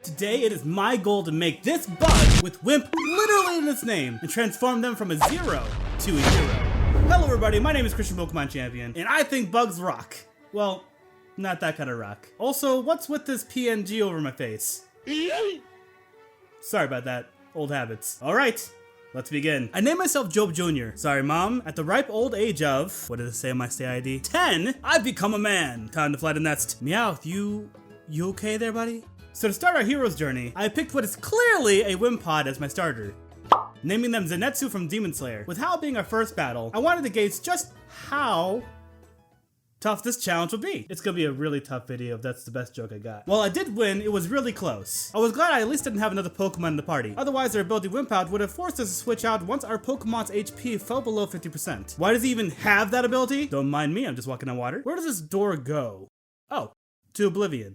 Today it is my goal to make this bug with WIMP literally in its name and transform them from a 0 to a hero. Hello everybody, my name is Christian Pokémon Champion and I think bugs rock. Well, not that kind of rock. Also, what's with this PNG over my face? Sorry about that, old habits. Alright, let's begin. I named myself Job Jr. Sorry mom, at the ripe old age of, what does it say on my stay ID? 10, I've become a man. Time to fly the nest. Meowth, you okay there buddy? So to start our hero's journey, I picked what is clearly a Wimpod as my starter, naming them Zenitsu from Demon Slayer. With Hal being our first battle, I wanted to gauge just how tough this challenge would be. It's gonna be a really tough video if that's the best joke I got. While I did win, it was really close. I was glad I at least didn't have another Pokemon in the party. Otherwise, their ability Wimpod would have forced us to switch out once our Pokemon's HP fell below 50%. Why does he even have that ability? Don't mind me, I'm just walking on water. Where does this door go? Oh, to Oblivion.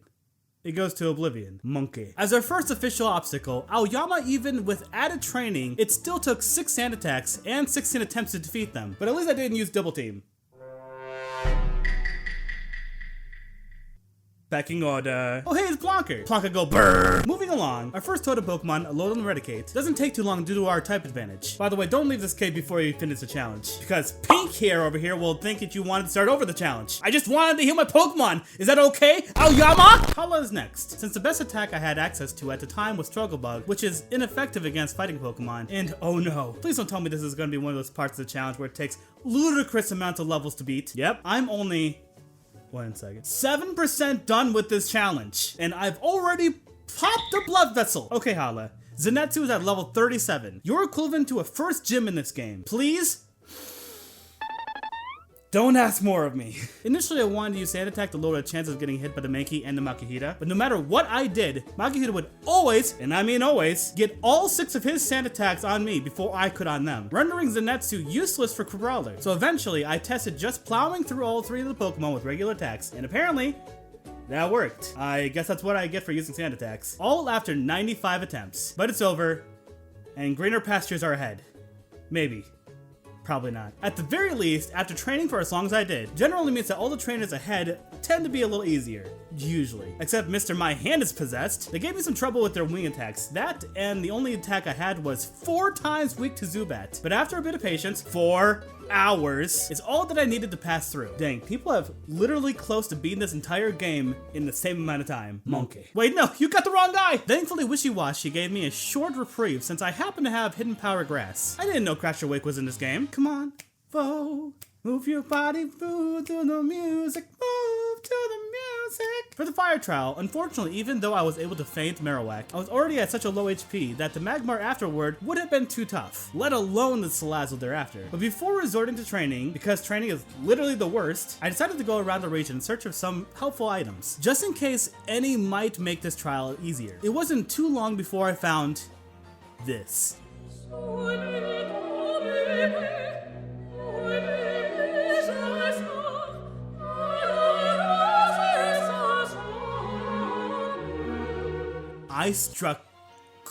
It goes to Oblivion. Monkey. As our first official obstacle, Aoyama, even with added training, it still took 6 sand attacks and 16 attempts to defeat them. But at least I didn't use double team. Pecking order. Oh hey, it's Plonker. Plonker go brrr. Moving along, our first totem Pokemon, Alolan Eradicate, doesn't take too long due to our type advantage. By the way, don't leave this cave before you finish the challenge, because Pink Hair over here will think that you wanted to start over the challenge. I just wanted to heal my Pokemon. Is that okay, Aoyama? Hala is next. Since the best attack I had access to at the time was Struggle Bug, which is ineffective against fighting Pokemon, and oh no, please don't tell me this is going to be one of those parts of the challenge where it takes ludicrous amounts of levels to beat. Yep, I'm only 1 second. 7% done with this challenge, and I've already popped a blood vessel. Okay, Hala. Zenitsu is at level 37. You're equivalent to a first gym in this game. Please? Don't ask more of me. Initially, I wanted to use Sand Attack to lower the chances of getting hit by the Mankey and the Makuhita, but no matter what I did, Makuhita would always, and I mean always, get all 6 of his Sand Attacks on me before I could on them, rendering Zenitsu useless for Crabrawlers. So eventually, I tested just plowing through all 3 of the Pokemon with regular attacks, and apparently, that worked. I guess that's what I get for using Sand Attacks. All after 95 attempts. But it's over, and greener pastures are ahead. Maybe. Probably not. At the very least, after training for as long as I did, generally means that all the trainers ahead tend to be a little easier. Usually. Except Mr. My Hand is Possessed. They gave me some trouble with their wing attacks. That, and the only attack I had was 4 times weak to Zubat. But after a bit of patience, 4 hours is all that I needed to pass through. Dang, people have literally close to beating this entire game in the same amount of time. Monkey. Wait, no, you got the wrong guy! Thankfully, Wishy-Washy gave me a short reprieve since I happen to have Hidden Power Grass. I didn't know Crasher Wake was in this game. Come on, Vo. Move your body, move to the music, move to the music. For the fire trial, unfortunately, even though I was able to feint Marowak, I was already at such a low HP that the Magmar afterward would have been too tough, let alone the Salazzle thereafter. But before resorting to training, because training is literally the worst, I decided to go around the region in search of some helpful items, just in case any might make this trial easier. It wasn't too long before I found this. I struck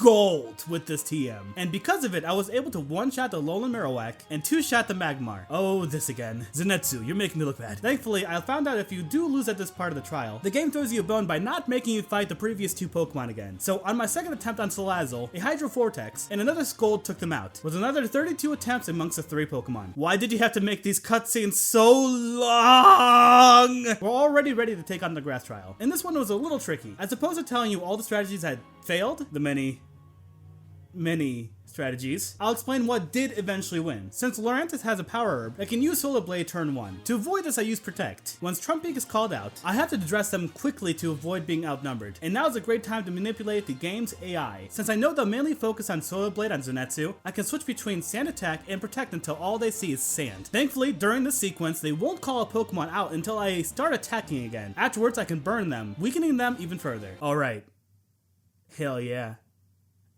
gold with this TM, and because of it, I was able to 1-shot the Alolan Marowak and 2-shot the Magmar. Oh, this again. Zenitsu, you're making me look bad. Thankfully, I found out if you do lose at this part of the trial, the game throws you a bone by not making you fight the previous 2 Pokemon again. So on my second attempt on Salazzle, a Hydro Vortex and another Scold took them out, with another 32 attempts amongst the 3 Pokemon. Why did you have to make these cutscenes so long? We're already ready to take on the grass trial, and this one was a little tricky. As opposed to telling you all the strategies I had failed, the many strategies, I'll explain what did eventually win. Since Lurantis has a power herb, I can use Solar Blade turn 1. To avoid this, I use Protect. Once Trumpik is called out, I have to address them quickly to avoid being outnumbered. And now is a great time to manipulate the game's AI. Since I know they'll mainly focus on Solar Blade on Zenitsu, I can switch between Sand Attack and Protect until all they see is sand. Thankfully, during this sequence, they won't call a Pokemon out until I start attacking again. Afterwards, I can burn them, weakening them even further. Alright. Hell yeah.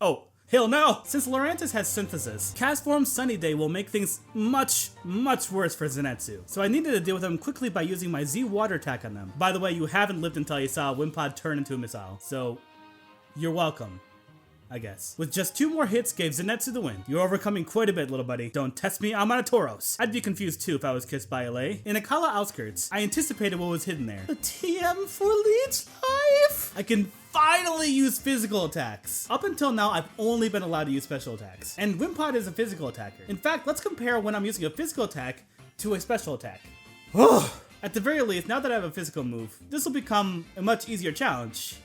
Oh. Hell no! Since Lurantis has Synthesis, Castform Sunny Day will make things much worse for Zenitsu. So I needed to deal with them quickly by using my Z Water attack on them. By the way, you haven't lived until you saw Wimpod turn into a missile, so you're welcome. I guess. With just 2 more hits gave Zenitsu the win. You're overcoming quite a bit, little buddy. Don't test me, I'm on a Tauros. I'd be confused too if I was kissed by a lay. In Akala outskirts, I anticipated what was hidden there. The TM for Leech Life! I can finally use physical attacks. Up until now, I've only been allowed to use special attacks. And Wimpod is a physical attacker. In fact, let's compare when I'm using a physical attack to a special attack. At the very least, now that I have a physical move, this will become a much easier challenge.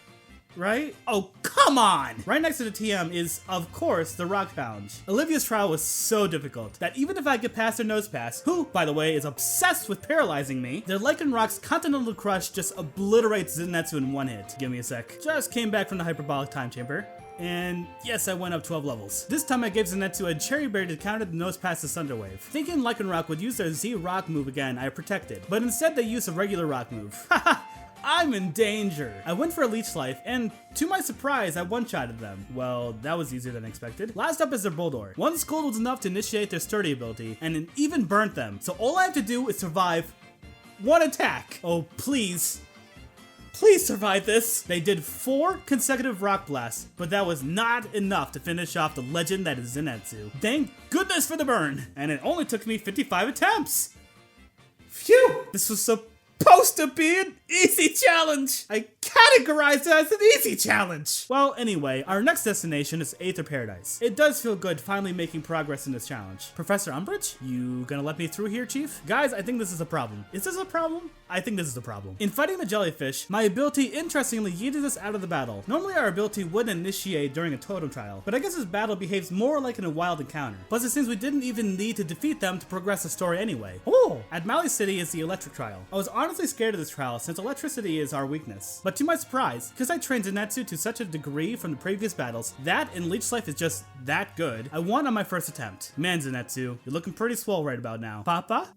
Right? Oh, come on! Right next to the TM is, of course, the Rock Challenge. Olivia's trial was so difficult that even if I get past their nose pass, who, by the way, is obsessed with paralyzing me, their Lycan Rock's Continental Crush just obliterates Zenitsu in 1 hit. Give me a sec. Just came back from the Hyperbolic Time Chamber. And yes, I went up 12 levels. This time I gave Zenitsu a Cherry Berry to counter the nose pass to Thunder Wave. Thinking Lycan Rock would use their Z Rock move again, I protected. But instead they used a regular rock move. Haha! I'm in danger. I went for a Leech Life, and to my surprise, I one-shotted them. Well, that was easier than expected. Last up is their Bulldor. One Scold was enough to initiate their Sturdy ability, and it even burnt them. So all I have to do is survive 1 attack. Oh, please. Please survive this. They did 4 consecutive Rock Blasts, but that was not enough to finish off the legend that is Zenitsu. Thank goodness for the burn, and it only took me 55 attempts. Phew! This was supposed to be an easy challenge. I categorized it as an easy challenge. Well, anyway, our next destination is Aether Paradise. It does feel good finally making progress in this challenge. Professor Umbridge, you gonna let me through here, Chief? Guys, I think this is a problem. Is this a problem? I think this is a problem. In fighting the jellyfish, my ability interestingly yeeted us out of the battle. Normally our ability wouldn't initiate during a totem trial, but I guess this battle behaves more like in a wild encounter. Plus it seems we didn't even need to defeat them to progress the story anyway. Oh! At Mali City is the electric trial. I was honestly scared of this trial since electricity is our weakness. But to my surprise, because I trained Zenitsu to such a degree from the previous battles, that and Leech Life is just that good, I won on my first attempt. Man, Zenitsu, you're looking pretty swole right about now. Papa?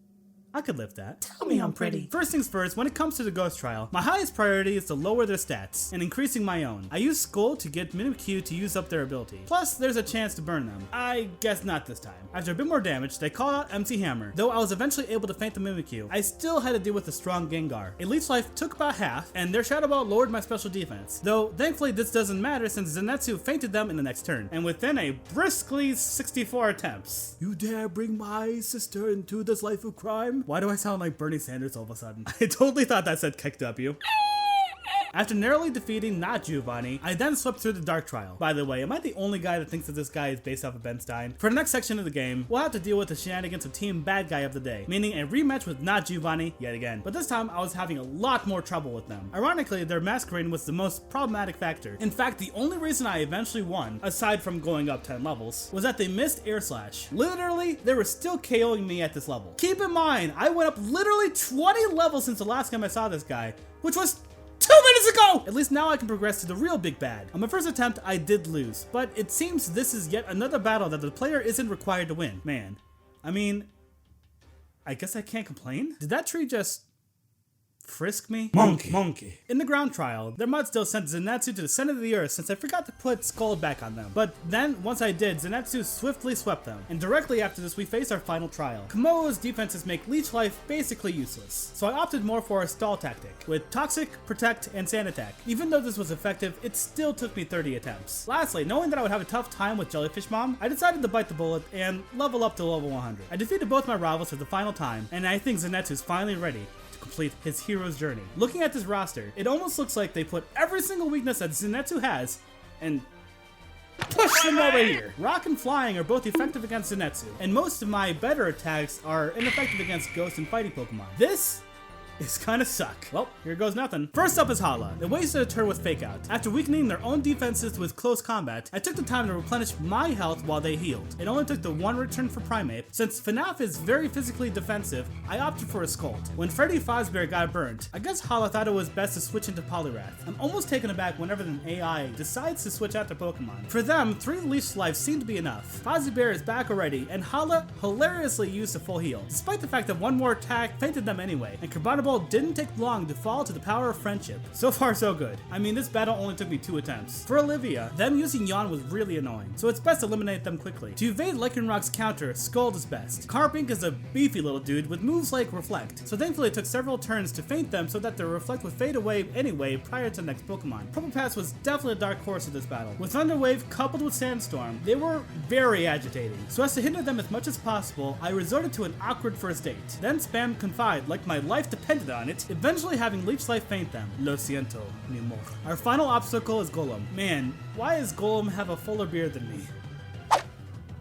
I could lift that. Tell me I'm pretty. First things first, when it comes to the Ghost Trial, my highest priority is to lower their stats and increasing my own. I use Skull to get Mimikyu to use up their ability. Plus, there's a chance to burn them. I guess not this time. After a bit more damage, they call out MC Hammer. Though I was eventually able to feint the Mimikyu, I still had to deal with a strong Gengar. A Leech Life took about half, and their Shadow Ball lowered my special defense. Though, thankfully this doesn't matter since Zenitsu feinted them in the next turn, and within a briskly 64 attempts. You dare bring my sister into this life of crime? Why do I sound like Bernie Sanders all of a sudden? I totally thought that said kick W. After narrowly defeating not Giovanni, I then swept through the Dark Trial. By the way, am I the only guy that thinks that this guy is based off of Ben Stein? For the next section of the game, we'll have to deal with the shenanigans of Team Bad Guy of the day, meaning a rematch with not Giovanni yet again. But this time, I was having a lot more trouble with them. Ironically, their masquerading was the most problematic factor. In fact, the only reason I eventually won, aside from going up 10 levels, was that they missed Air Slash. Literally, they were still KOing me at this level. Keep in mind, I went up literally 20 levels since the last time I saw this guy, which was 2 minutes ago! At least now I can progress to the real big bad. On my first attempt, I did lose, but it seems this is yet another battle that the player isn't required to win. Man, I mean, I guess I can't complain? Did that tree just frisk me? Monkey. In the ground trial, their mod still sent Zenitsu to the center of the earth since I forgot to put Skull back on them. But then, once I did, Zenitsu swiftly swept them. And directly after this, we face our final trial. Komodo's defenses make Leech Life basically useless. So I opted more for a stall tactic, with Toxic, Protect, and Sand Attack. Even though this was effective, it still took me 30 attempts. Lastly, knowing that I would have a tough time with Jellyfish Mom, I decided to bite the bullet and level up to level 100. I defeated both my rivals for the final time, and I think Zenitsu's finally ready to complete his hero's journey. Looking at this roster, it almost looks like they put every single weakness that Zenitsu has and push them over here. Rock and Flying are both effective against Zenitsu, and most of my better attacks are ineffective against Ghost and Fighting Pokemon. This is kinda suck. Well, here goes nothing. First up is Hala. They wasted a turn with Fake Out. After weakening their own defenses with close combat, I took the time to replenish my health while they healed. It only took the one return for Primeape. Since FNAF is very physically defensive, I opted for a Scold. When Freddy Fazbear got burnt, I guess Hala thought it was best to switch into Poliwrath. I'm almost taken aback whenever an AI decides to switch out their Pokemon. For them, 3 Leech Lives seemed to be enough. Fazbear is back already, and Hala hilariously used a full heal, despite the fact that one more attack fainted them anyway, and Crabrawlers Fireball didn't take long to fall to the power of friendship. So far so good. I mean, this battle only took me 2 attempts. For Olivia, them using Yawn was really annoying, so it's best to eliminate them quickly. To evade Lycanroc's counter, Scald is best. Carpink is a beefy little dude with moves like Reflect, so thankfully it took several turns to feint them so that their Reflect would fade away anyway prior to the next Pokemon. Probopass was definitely a dark horse of this battle. With Thunder Wave coupled with Sandstorm, they were very agitating. So as to hinder them as much as possible, I resorted to an awkward first date. Then spammed Confide like my life depended on it, eventually having Leech Life feint them. Lo siento, mi amor. Our final obstacle is Golem. Man, why does Golem have a fuller beard than me?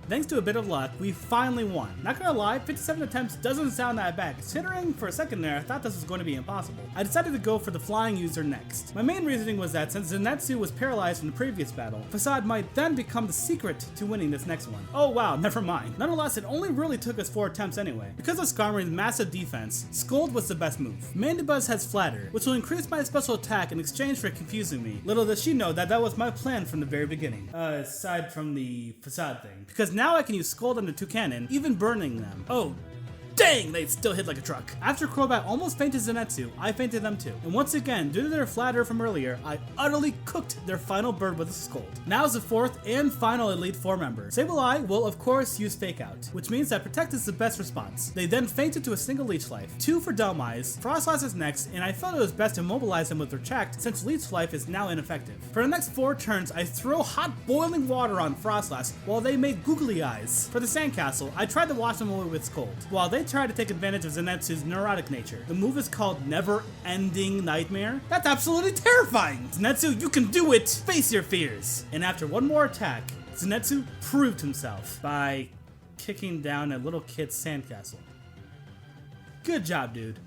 Thanks to a bit of luck, we finally won. Not gonna lie, 57 attempts doesn't sound that bad, considering for a second there I thought this was going to be impossible. I decided to go for the flying user next. My main reasoning was that since Zenitsu was paralyzed from the previous battle, Facade might then become the secret to winning this next one. Oh wow, never mind. Nonetheless, it only really took us 4 attempts anyway. Because of Skarmory's massive defense, Scold was the best move. Mandibuzz has Flatter, which will increase my special attack in exchange for confusing me. Little does she know that that was my plan from the very beginning. Aside from the Facade thing. Because now I can use Scald under 2 cannon, even burning them. Oh, dang, they still hit like a truck. After Crobat almost fainted Zenitsu, I fainted them too. And once again, due to their flatter from earlier, I utterly cooked their final bird with a Scold. Now is the 4th and final Elite 4 member. Sableye will of course use Fake Out, which means that Protect is the best response. They then fainted to a single Leech Life, 2 for Dhelmise, Frostlass is next, and I felt it was best to immobilize them with Retract since Leech Life is now ineffective. For the next 4 turns, I throw hot boiling water on Frostlass while they make googly eyes. For the Sandcastle, I tried to wash them away with Scold, while they tried to take advantage of Zenitsu's neurotic nature. The move is called Never-Ending Nightmare. That's absolutely terrifying! Zenitsu, you can do it! Face your fears! And after one more attack, Zenitsu proved himself by kicking down a little kid's sandcastle. Good job, dude.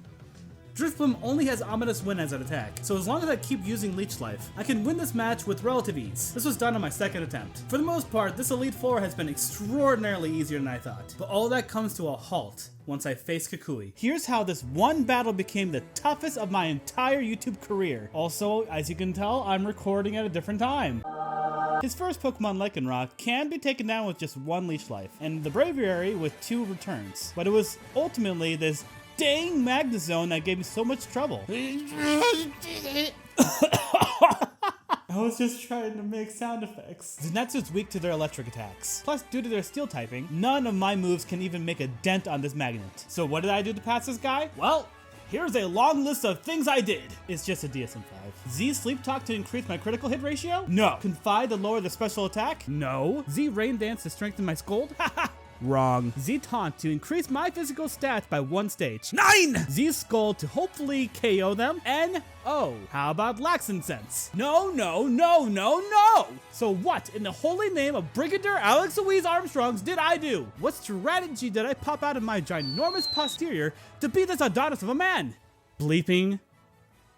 Drifblim only has Ominous Wind as an attack, so as long as I keep using Leech Life, I can win this match with relative ease. This was done on my 2nd attempt. For the most part, this Elite Four has been extraordinarily easier than I thought, but all that comes to a halt once I faced Kukui. Here's how this one battle became the toughest of my entire YouTube career. Also, as you can tell, I'm recording at a different time. His first Pokemon, Lycanroc, can be taken down with just 1 Leech Life, and the Braviary with 2 returns, but it was ultimately this dang Magnezone that gave me so much trouble. I was just trying to make sound effects. Zenitsu's weak to their electric attacks. Plus, due to their steel typing, none of my moves can even make a dent on this magnet. So what did I do to pass this guy? Well, here's a long list of things I did. It's just a DSM-5. Z Sleep Talk to increase my critical hit ratio? No. Confide to lower the special attack? No. Z Rain Dance to strengthen my Scold? Haha. Wrong. Z Taunt to increase my physical stats by 1 stage. 9! Z Skull to hopefully KO them. N-O. How about Laxin Sense? No, no, no, no, no! So what in the holy name of Brigadier Alex Louise Armstrongs did I do? What strategy did I pop out of my ginormous posterior to beat this Adonis of a man? Bleeping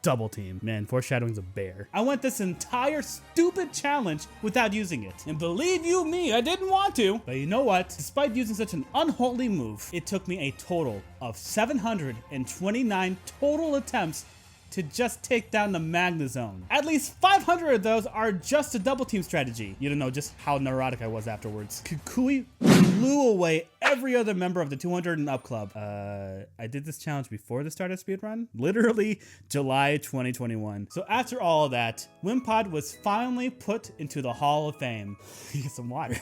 Double Team. Man, foreshadowing's a bear. I went this entire stupid challenge without using it. And believe you me, I didn't want to. But you know what? Despite using such an unholy move, it took me a total of 729 total attempts to just take down the Magnezone. At least 500 of those are just a double team strategy. You don't know just how neurotic I was afterwards. Kukui blew away every other member of the 200 and up club. I did this challenge before the start of speedrun. Literally July 2021. So after all of that, Wimpod was finally put into the Hall of Fame. Get some water.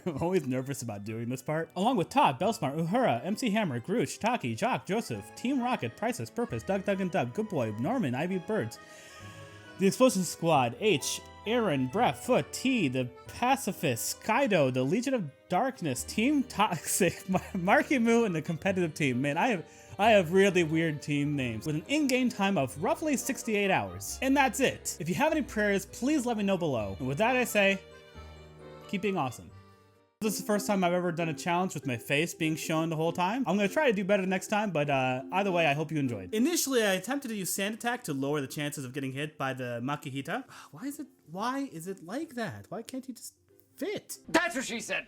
I'm always nervous about doing this part. Along with Todd, Bellsmart, Uhura, MC Hammer, Grooch, Taki, Jock, Joseph, Team Rocket, Priceless, Purpose, Doug, and Doug, Good Boy, Norman, Ivy Birds, the Explosion Squad, H, Aaron, Brett, Foot, T, the Pacifist, Kaido, the Legion of Darkness, Team Toxic, Marky Moo, and the competitive team. Man, I have really weird team names with an in-game time of roughly 68 hours. And that's it. If you have any prayers, please let me know below. And with that, I say, keep being awesome. This is the first time I've ever done a challenge with my face being shown the whole time. I'm going to try to do better next time, but either way, I hope you enjoyed. Initially, I attempted to use Sand Attack to lower the chances of getting hit by the Makihita. Why is it like that? Why can't you just fit? That's what she said.